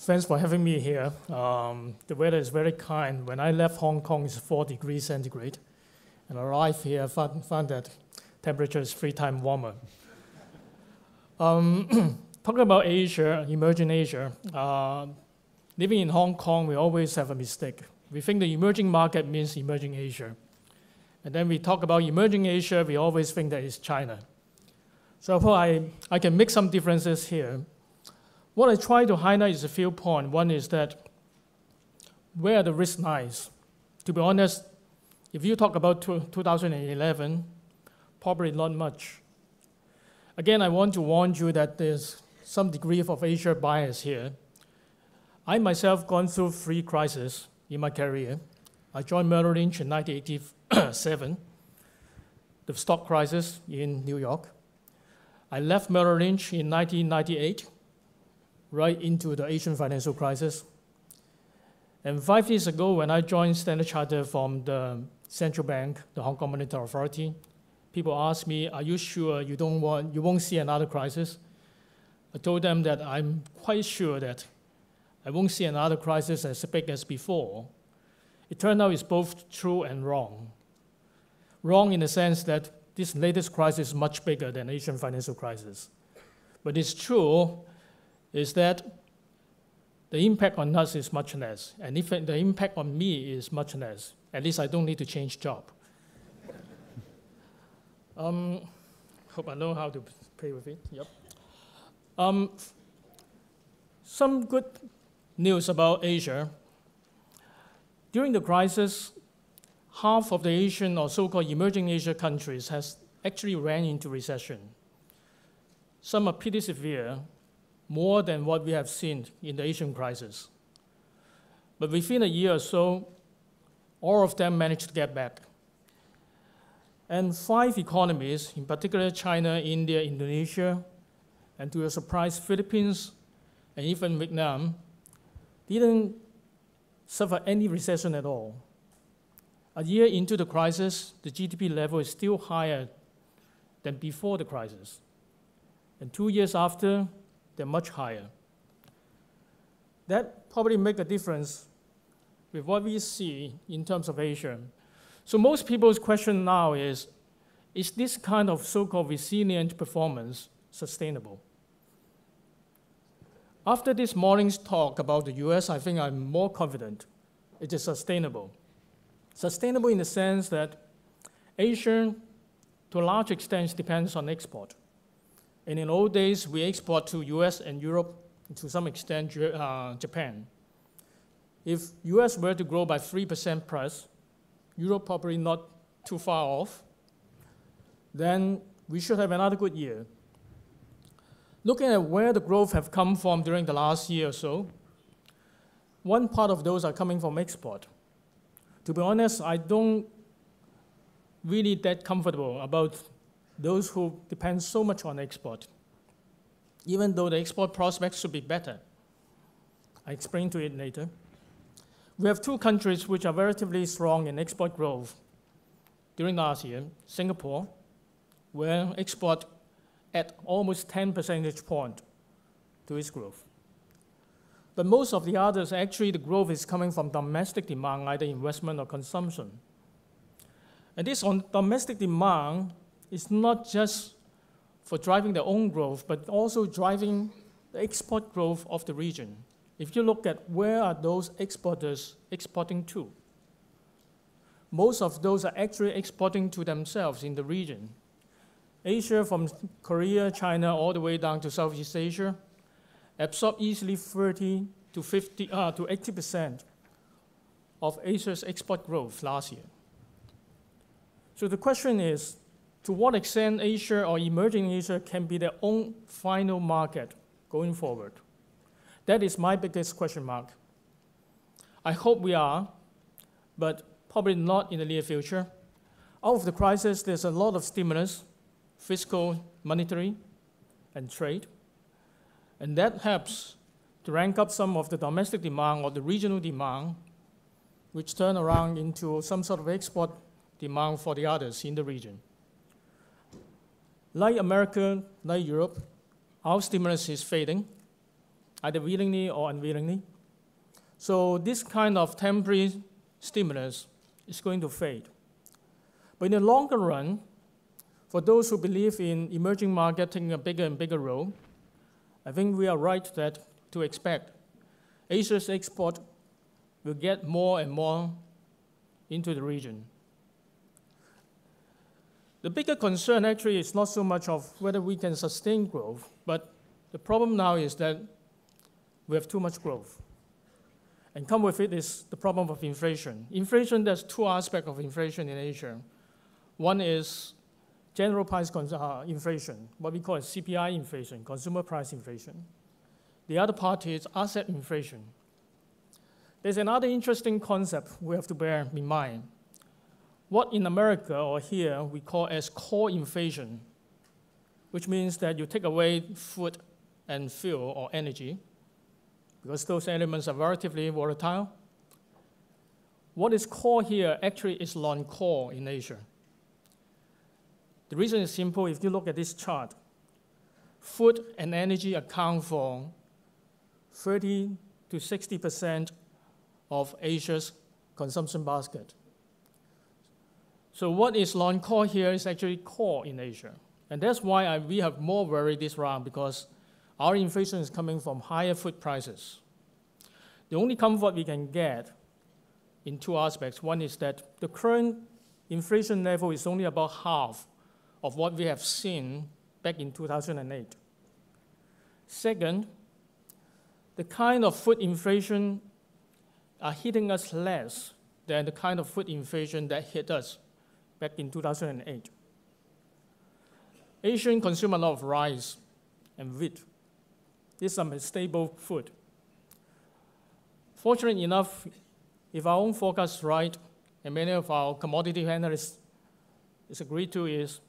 Thanks for having me here. The weather is very kind. When I left Hong Kong, it's 4 degrees centigrade. And I arrived here, found that temperature is 3 times warmer. Talking about Asia, emerging Asia, living in Hong Kong, we always have a mistake. We think the emerging market means emerging Asia. And then we talk about emerging Asia, we always think that it's China. So I can make some differences here. What I try to highlight is a few points. One is that where the risk lies. To be honest, if you talk about 2011, probably not much. Again, I want to warn you that there's some degree of Asia bias here. I myself gone through 3 crises in my career. I joined Merrill Lynch in 1987, the stock crisis in New York. I left Merrill Lynch in 1998, right into the Asian financial crisis. And 5 years ago, when I joined Standard Chartered from the central bank, the Hong Kong Monetary Authority, people asked me, are you sure you won't see another crisis? I told them that I'm quite sure that I won't see another crisis as big as before. It turned out it's both true and wrong. Wrong in the sense that this latest crisis is much bigger than Asian financial crisis. But it's true is that the impact on us is much less. And if the impact on me is much less, at least I don't need to change job. Hope I know how to play with it. Yep. Some good news about Asia. During the crisis, half of the Asian or so-called emerging Asia countries has actually ran into recession. Some are pretty severe, more than what we have seen in the Asian crisis. But within a year or so, all of them managed to get back. And 5 economies, in particular China, India, Indonesia, and to your surprise, Philippines, and even Vietnam, didn't suffer any recession at all. A year into the crisis, the GDP level is still higher than before the crisis. And 2 years after, they're much higher. That probably makes a difference with what we see in terms of Asia. So most people's question now is this kind of so-called resilient performance sustainable? After this morning's talk about the US, I think I'm more confident it is sustainable. Sustainable in the sense that Asia, to a large extent, depends on export. And in old days, we export to US and Europe, and to some extent, Japan. If US were to grow by 3% plus, Europe probably not too far off, then we should have another good year. Looking at where the growth have come from during the last year or so, one part of those are coming from export. To be honest, I don't really that comfortable about those who depend so much on export, even though the export prospects should be better. I'll explain to it later. We have 2 countries which are relatively strong in export growth during last year. Singapore, where export at almost 10 percentage points to its growth. But most of the others, actually the growth is coming from domestic demand, either investment or consumption. And this on domestic demand is not just for driving their own growth, but also driving the export growth of the region. If you look at where are those exporters exporting to, most of those are actually exporting to themselves in the region. Asia, from Korea, China, all the way down to Southeast Asia, absorbed easily 30 to 80% of Asia's export growth last year. So the question is, to what extent Asia or emerging Asia can be their own final market going forward? That is my biggest question mark. I hope we are, but probably not in the near future. Out of the crisis, there's a lot of stimulus, fiscal, monetary, and trade. And that helps to rank up some of the domestic demand or the regional demand, which turn around into some sort of export demand for the others in the region. Like America, like Europe, our stimulus is fading. either willingly or unwillingly. So this kind of temporary stimulus is going to fade. But in the longer run, for those who believe in emerging market taking a bigger and bigger role, I think we are right to expect Asia's export will get more and more into the region. The bigger concern actually is not so much of whether we can sustain growth, but the problem now is that we have too much growth. And come with it is the problem of inflation. Inflation, there's two aspects of inflation in Asia. One is general price inflation, what we call CPI inflation, consumer price inflation. The other part is asset inflation. There's another interesting concept we have to bear in mind. What in America or here we call as core inflation, which means that you take away food and fuel or energy, because those elements are relatively volatile. What is core here actually is non-core in Asia. The reason is simple. If you look at this chart, food and energy account for 30 to 60% of Asia's consumption basket. So what is non-core here is actually core in Asia. And that's why we have more worry this round, because our inflation is coming from higher food prices. The only comfort we can get in two aspects. One is that the current inflation level is only about half of what we have seen back in 2008. Second, the kind of food inflation are hitting us less than the kind of food inflation that hit us back in 2008. Asians consume a lot of rice and wheat. These are stable food. Fortunately enough, if our own forecast is right, and many of our commodity analysts is agreed to, is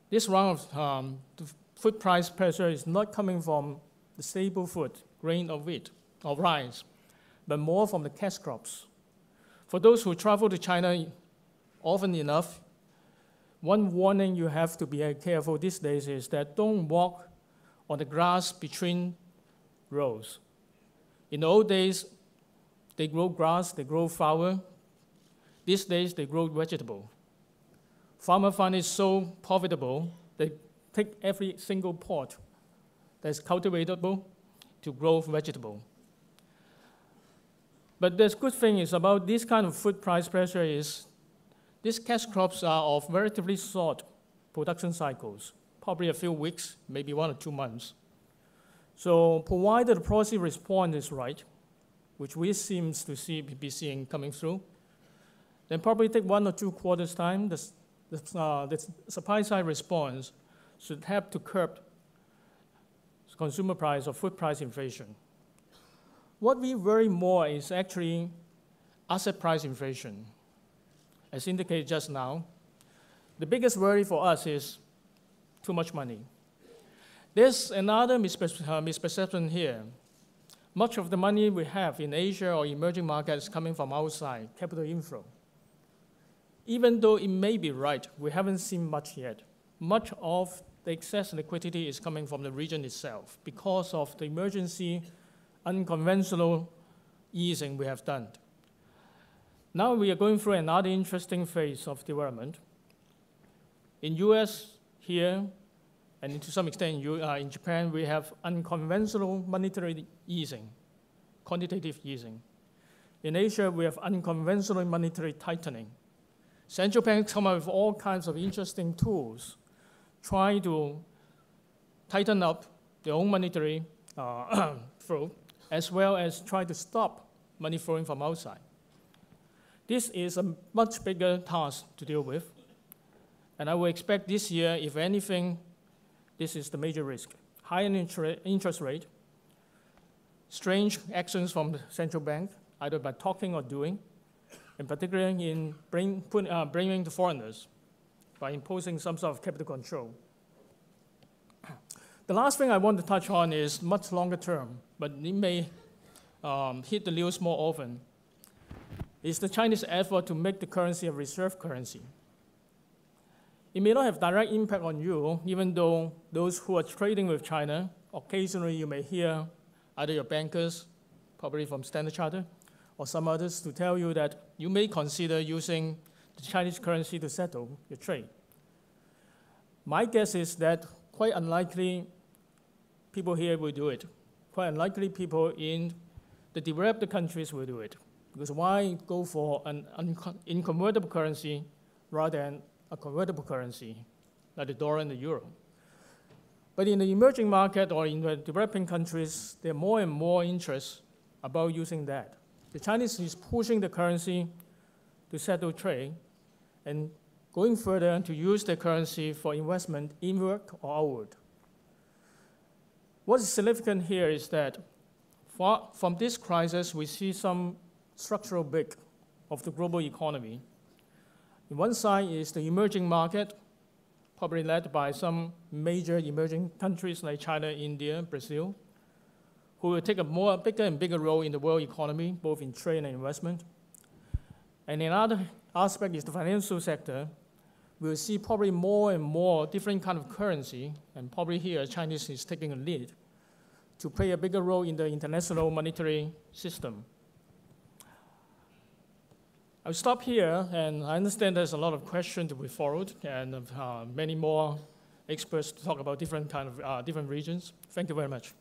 this round of the food price pressure is not coming from the stable food, grain or wheat or rice, but more from the cash crops. For those who travel to China often enough, one warning you have to be careful these days is that don't walk on the grass between rows. In the old days, they grow grass, they grow flower. These days, they grow vegetable. Farmers find it so profitable, they take every single pot that's cultivatable to grow vegetable. But the good thing is about this kind of food price pressure is these cash crops are of relatively short production cycles, probably a few weeks, maybe 1 or 2 months. So provided the policy response is right, which we seem to be seeing coming through, then probably take 1 or 2 quarters' time, the supply side response should help to curb consumer price or food price inflation. What we worry more is actually asset price inflation. As indicated just now, the biggest worry for us is too much money. There's another misperception here. Much of the money we have in Asia or emerging markets is coming from outside, capital inflow. Even though it may be right, we haven't seen much yet. Much of the excess liquidity is coming from the region itself because of the emergency, unconventional easing we have done. Now we are going through another interesting phase of development. In US here, and to some extent in Japan, we have unconventional monetary easing, quantitative easing. In Asia, we have unconventional monetary tightening. Central banks come up with all kinds of interesting tools, trying to tighten up their own monetary flow, as well as try to stop money flowing from outside. This is a much bigger task to deal with, and I will expect this year, if anything, this is the major risk. Higher interest rate, strange actions from the central bank, either by talking or doing, and particularly in bringing the foreigners by imposing some sort of capital control. The last thing I want to touch on is much longer term, but it may hit the news more often, is the Chinese effort to make the currency a reserve currency. It may not have direct impact on you, even though those who are trading with China, occasionally you may hear either your bankers, probably from Standard Chartered, or some others, to tell you that you may consider using the Chinese currency to settle your trade. My guess is that quite unlikely people here will do it. Quite unlikely people in the developed countries will do it. Because why go for an inconvertible currency rather than a convertible currency, like the dollar and the euro? But in the emerging market or in the developing countries, there are more and more interest about using that. The Chinese is pushing the currency to settle trade and going further to use the currency for investment inward or outward. What is significant here is that from this crisis, we see some structural break of the global economy. On one side is the emerging market, probably led by some major emerging countries like China, India, Brazil, who will take a bigger and bigger role in the world economy, both in trade and investment. And another aspect is the financial sector. We'll see probably more and more different kind of currency, and probably here Chinese is taking a lead to play a bigger role in the international monetary system. I'll stop here, and I understand there's a lot of questions to be followed, and many more experts to talk about different regions. Thank you very much.